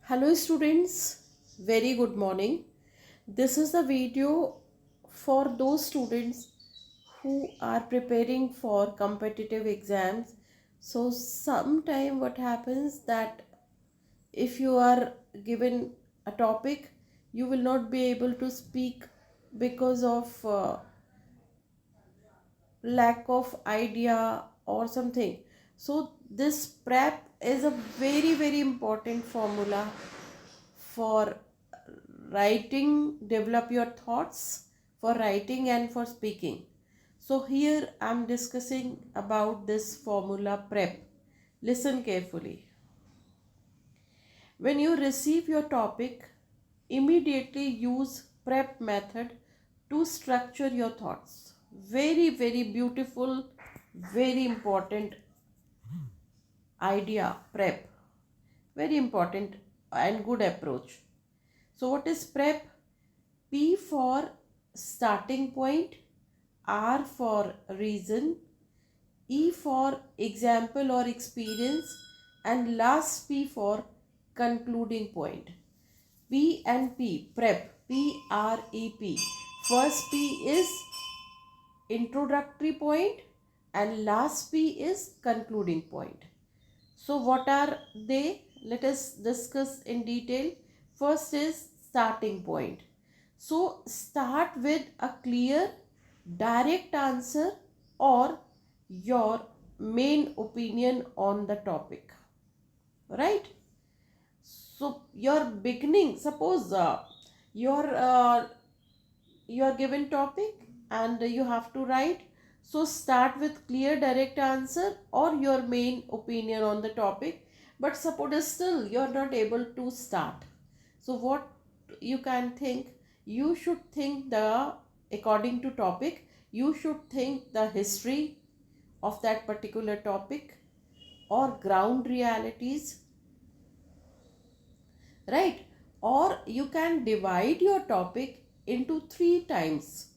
Hello students, very good morning. This is the video for those students who are preparing for competitive exams. So sometime what happens that if you are given a topic, you will not be able to speak because of lack of idea or something. So this prep is a very important formula for writing, develop your thoughts for writing and for speaking. So here I'm discussing about this formula prep. Listen carefully. When you receive your topic, immediately use prep method to structure your thoughts. Very beautiful, very important idea. Prep, very important and good approach. So what is prep? P for starting point, R for reason, E for example or experience, and last P for concluding point. P and P, prep, PREP. First P is introductory point and last P is concluding point. So what are they? Let us discuss in detail. First is starting point. So start with a clear, direct answer or your main opinion on the topic. Right? So your beginning, suppose your given topic and you have to write. So start with clear direct answer or your main opinion on the topic. But suppose still you are not able to start. So what you can think? You should think the according to topic. You should think the history of that particular topic or ground realities, right? Or you can divide your topic into three times: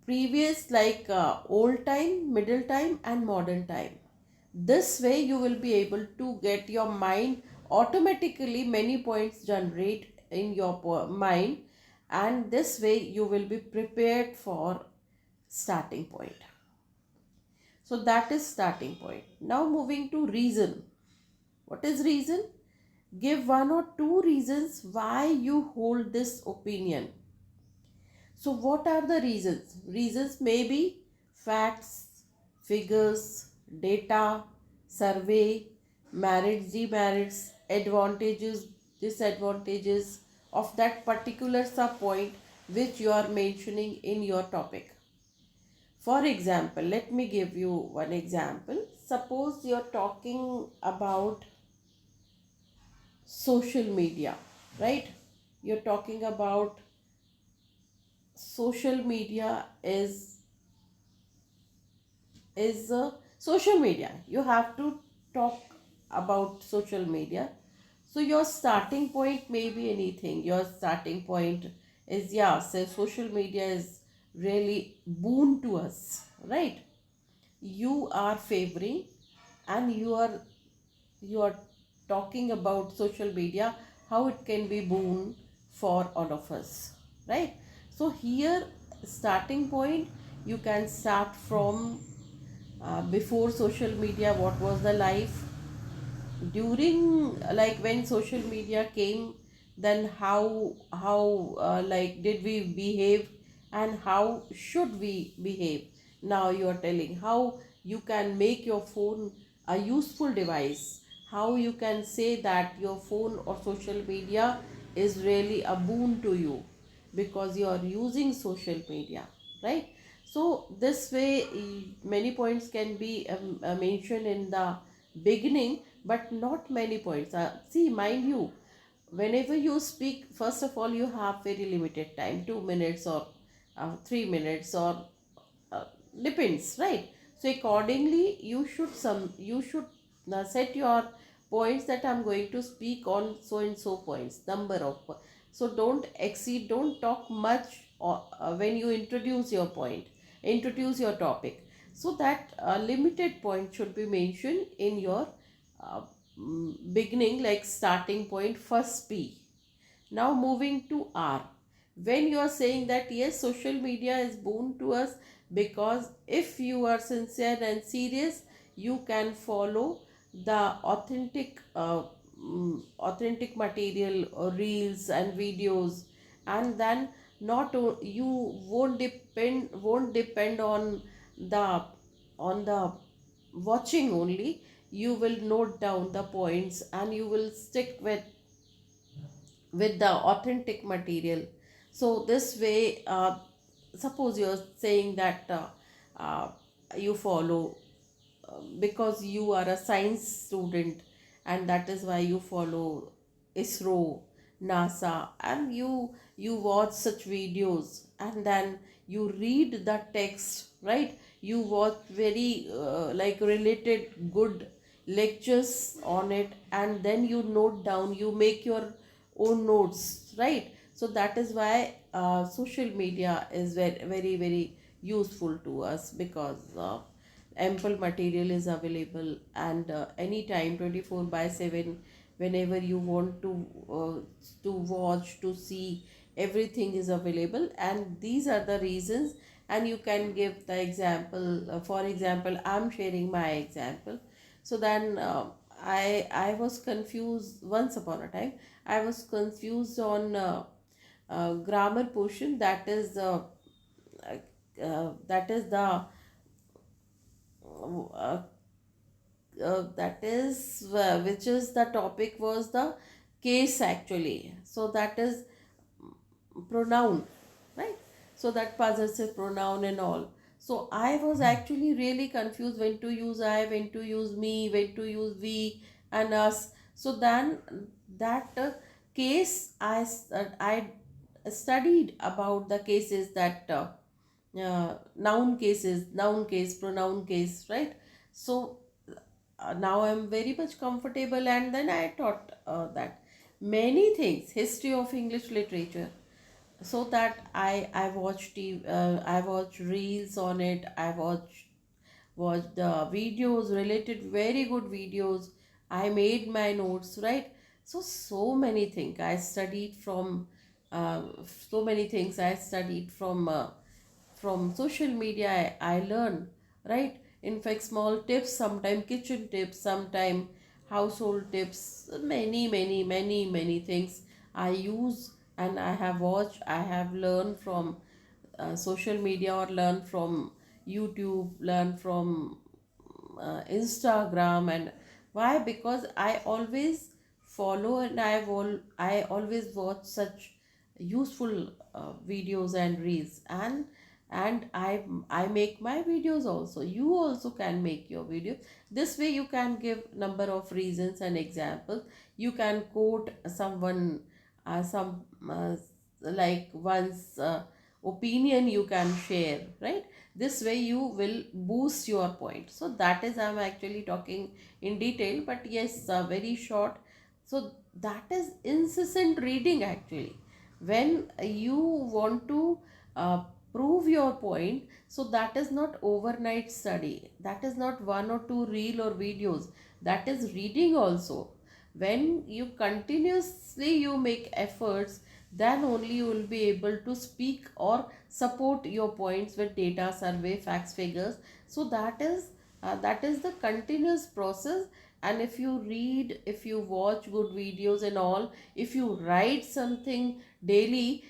previous, like old time, middle time and modern time. This way you will be able to get your mind automatically, many points generate in your mind, and this way you will be prepared for starting point. So that is starting point. Now moving to reason. What is reason? Give one or two reasons why you hold this opinion. So what are the reasons? Reasons may be facts, figures, data, survey, merits, demerits, advantages, disadvantages of that particular sub point which you are mentioning in your topic. For example, let me give you one example. Suppose you are talking about social media, right? You're talking about social media is social media. You have to talk about social media. So your starting point may be anything. Your starting point is, yeah, so social media is really boon to us, right? You are favoring and you are talking about social media, how it can be boon for all of us, right? So here, starting point, you can start from before social media, what was the life during, like when social media came, then how like did we behave and how should we behave. Now you are telling how you can make your phone a useful device, how you can say that your phone or social media is really a boon to you because you are using social media, right? So this way many points can be mentioned in the beginning, but not many points. See, mind you, whenever you speak, first of all you have very limited time, 2 minutes or 3 minutes or uh, depends, right? So accordingly you should set your points that I'm going to speak on so and so points, number of so don't exceed, don't talk much or, when you introduce your point, introduce your topic, so that limited point should be mentioned in your uh, beginning, like starting point, first P. Now moving to R. When you are saying that yes, social media is boon to us, because if you are sincere and serious, you can follow the authentic material or reels and videos, and then you won't depend on the watching only. You will note down the points and you will stick with the authentic material. So this way, suppose you're saying that you follow because you are a science student, and that is why you follow ISRO, NASA, and you watch such videos, and then you read the text, right? You watch very like related good lectures on it, and then you note down, you make your own notes, right? So that is why social media is very very very useful to us, because ample material is available, and anytime 24 by 7, whenever you want to watch, to see, everything is available. And these are the reasons. And you can give the example, for example, I'm sharing my example. So then I was confused once upon a time. I was confused on grammar portion, that is the uh, that is which is the topic was the case actually. So that is pronoun, right? So that possessive pronoun and all. So I was actually really confused when to use I, when to use me, when to use we and us. So then that case, I studied about the cases, that noun cases, noun case, pronoun case, right? So now I'm very much comfortable. And then I taught that many things, history of English literature. So that I watched I watched reels on it. I watched the videos related, very good videos. I made my notes, right? So many things I studied from, uh, so many things I studied from social media. I learn, right? In fact, small tips, sometime kitchen tips, sometime household tips, many things I use, and I have watched, I have learned from social media, or learn from YouTube, learn from Instagram. And why? Because I always follow, and I always watch such useful videos and reels. And I make my videos also. You also can make your video. This way you can give number of reasons and examples. You can quote someone, some like one's opinion you can share, right? This way you will boost your point. So that is, I'm actually talking in detail, but yes, very short. So that is incessant reading actually. When you want to uh, prove your point, so that is not overnight study, that is not one or two reel or videos, that is reading also. When you continuously you make efforts, then only you will be able to speak or support your points with data, survey, facts, figures. So that is the continuous process. And if you read, if you watch good videos and all, if you write something daily,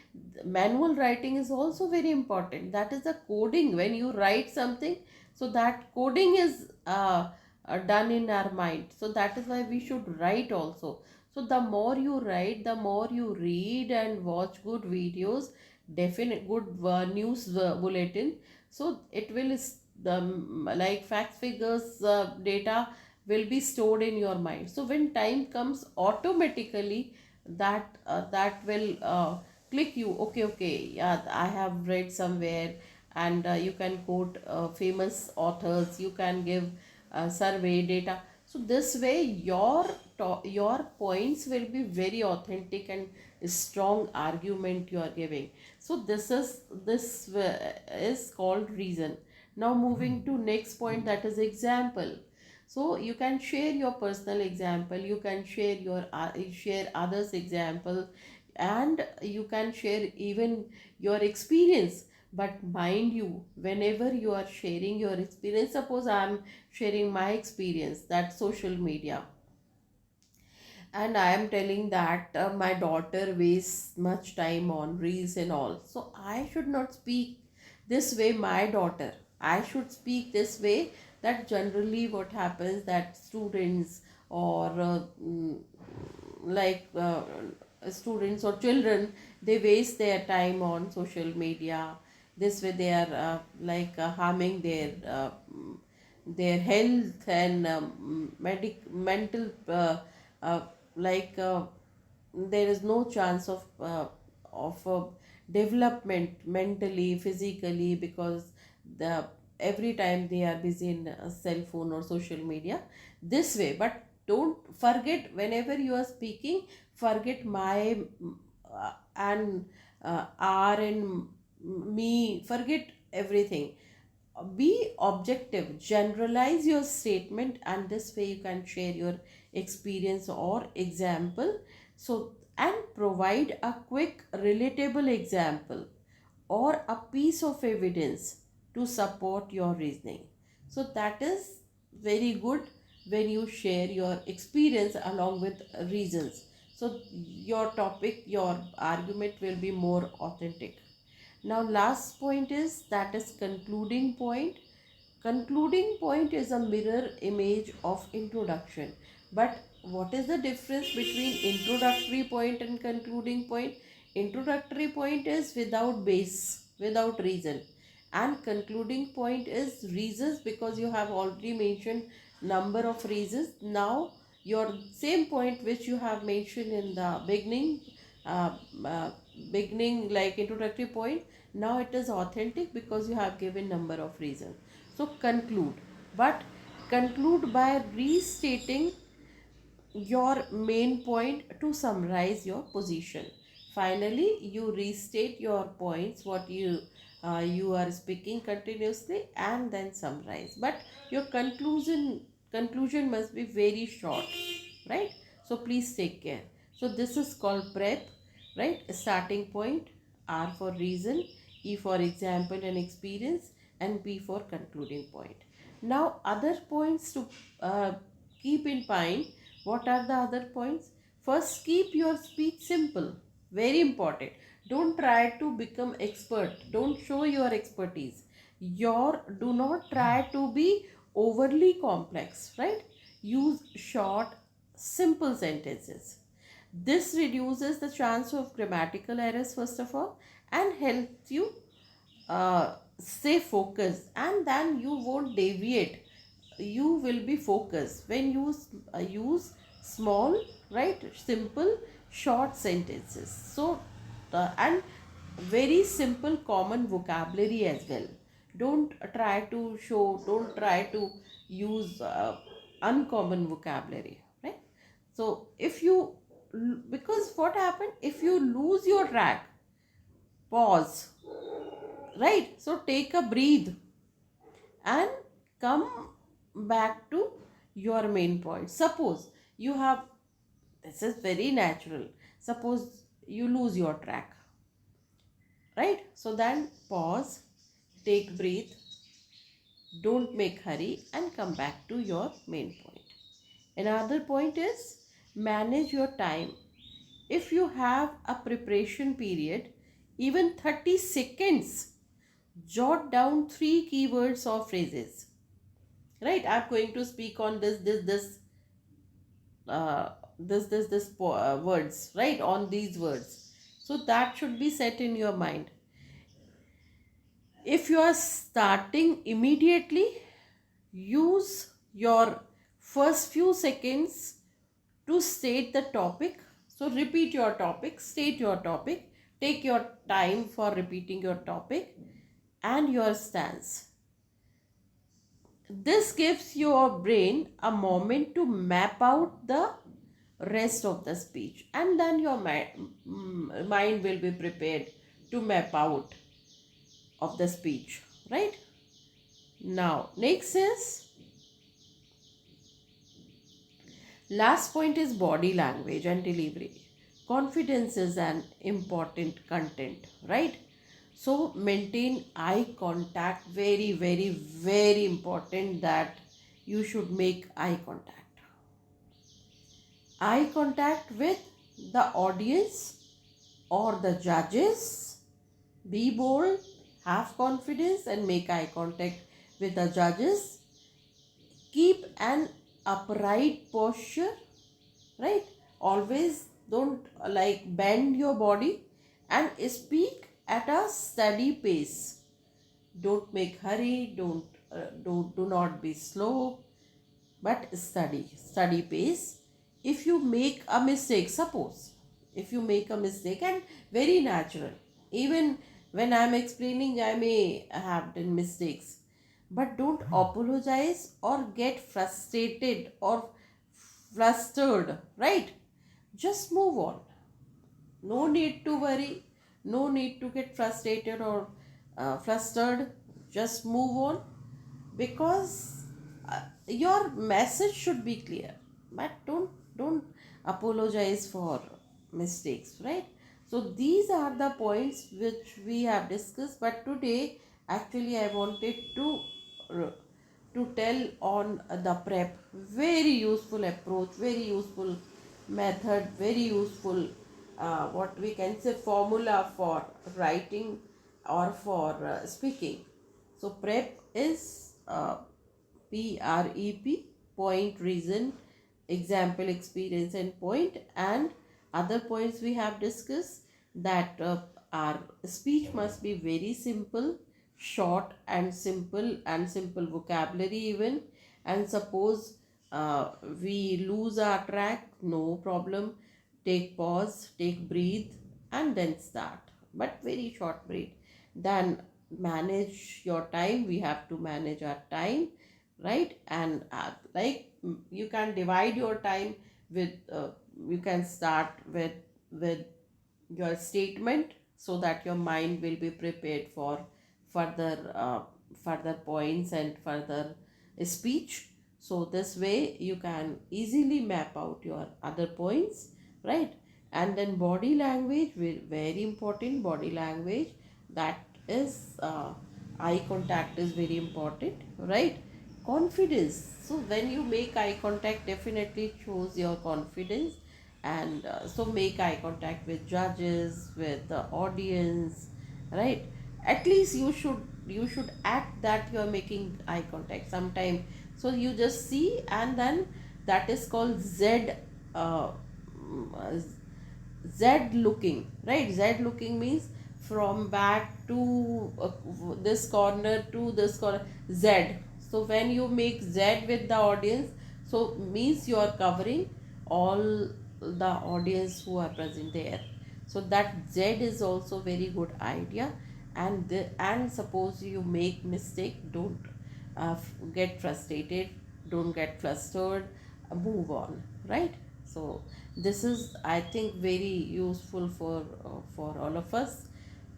manual writing is also very important. That is the coding. When you write something, so that coding is done in our mind. So that is why we should write also. So the more you write, the more you read and watch good videos, definite good news bulletin. So it will like facts, figures, data will be stored in your mind. So when time comes, automatically that will click you. Okay, okay, yeah, I have read somewhere. And you can quote famous authors, you can give survey data. So this way your points will be very authentic and strong argument you are giving. So this is called reason. Now moving to next point, that is example. So you can share your personal example, you can share your share others example, and you can share even your experience. But mind you, whenever you are sharing your experience, suppose I am sharing my experience, that social media, and I am telling that my daughter wastes much time on reels and all, so I should not speak this way my daughter. I should speak this way, that generally what happens, that students or like students or children, they waste their time on social media. This way they are harming their health and mental uh, like there is no chance of development mentally, physically, because the every time they are busy in a cell phone or social media this way. But don't forget, whenever you are speaking, forget my and r and me, forget everything. Be objective, generalize your statement, and this way you can share your experience or example. So, and provide a quick relatable example or a piece of evidence to support your reasoning. So that is very good when you share your experience along with reasons. So your topic, your argument will be more authentic. Now last point is, that is concluding point. Concluding point is a mirror image of introduction. But what is the difference between introductory point and concluding point? Introductory point is without base, without reason, and concluding point is reasons, because you have already mentioned number of reasons. Now your same point which you have mentioned in the uh, uh, beginning, like introductory point, now it is authentic because you have given number of reasons. So conclude, but conclude by restating your main point to summarize your position. Finally you restate your points, what you are speaking continuously, and then summarize. But your conclusion must be very short, right? So please take care. So this is called prep, right? Starting point, R for reason, E for example and experience, and P for concluding point. Now other points to keep in mind. What are the other points? First, keep your speech simple. Very important. Don't try to become expert. Don't show your expertise. Do not try to be overly complex, right? Use short, simple sentences. This reduces the chance of grammatical errors, first of all, and helps you stay focused, and then you won't deviate. You will be focused when you use small, right, simple, short sentences. So and very simple common vocabulary as well. Don't try to use uncommon vocabulary, right? So if you, because what happened if you lose your track, pause, right? So take a breathe and come back to your main point. Suppose you have, this is very natural, suppose you lose your track, right? So then pause, take breath, don't make hurry, and come back to your main point. Another point is, manage your time. If you have a preparation period, even 30 seconds, jot down 3 keywords or phrases, right? I'm going to speak on uh, words, right, on these words. So that should be set in your mind. If you are starting immediately, use your first few seconds to state the topic. So repeat your topic, state your topic, take your time for repeating your topic and your stance. This gives your brain a moment to map out the rest of the speech, and then your mind will be prepared to map out of the speech, right? Now next is Last point is body language and delivery. Confidence is an important content, right? So maintain eye contact. Very, very, very important that you should make eye contact. Eye contact with the audience or the judges. Be bold, have confidence, and make eye contact with the judges. Keep an upright posture, right? Always don't like bend your body and speak at a steady pace. Don't make hurry, do not be slow, but steady pace. If you make a mistake, suppose if you make a mistake, and very natural, even when I'm explaining I may have done mistakes, but don't apologize or get frustrated or flustered, right? Just move on. No need to worry, no need to get frustrated or flustered. Just move on, because your message should be clear, but don't apologize for mistakes, right? So these are the points which we have discussed, but today actually I wanted uh, to tell on the prep. Very useful approach, very useful method, very useful what we can say formula for writing or for speaking. So prep is PREP, point, reason, example, experience, and point. And other points we have discussed, that our speech must be very simple, short and simple vocabulary even. And suppose we lose our track, no problem. Take pause, take breathe, and then start. But very short breath. Then manage your time. We have to manage our time, right? And you can divide your time with you can start with your statement, so that your mind will be prepared for further further points and further speech. So this way you can easily map out your other points, right? And then body language, very important. Body language, that is eye contact is very important, right? Confidence. So when you make eye contact, definitely it shows your confidence. And so make eye contact with judges, with the audience, right? At least you should act that you are making eye contact sometime. So you just see, and then that is called uh, Z looking, right? Z looking means from back to this corner to this corner, Z. So when you make Z with the audience, so means you are covering all the audience who are present there. So that Z is also very good idea. And suppose you make mistake, don't get frustrated, don't get flustered, move on, right? So this is, I think, very useful for all of us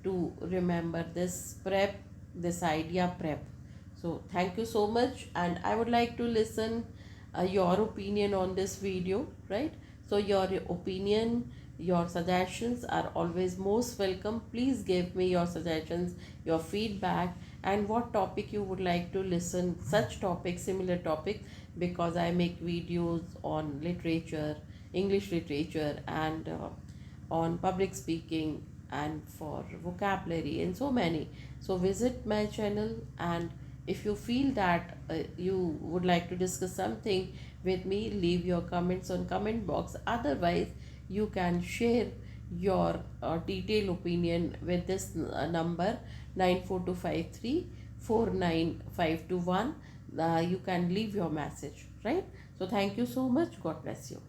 to remember this prep, this idea prep. So thank you so much, and I would like to listen your opinion on this video, right? So your opinion, your suggestions are always most welcome. Please give me your suggestions, your feedback, and what topic you would like to listen, such topic, similar topic, because I make videos on literature, English literature, and on public speaking, and for vocabulary, and so many. So visit my channel, and if you feel that you would like to discuss something with me, leave your comments on comment box. Otherwise, you can share your detailed opinion with this number 94253 49521. You can leave your message, right? So thank you so much. God bless you.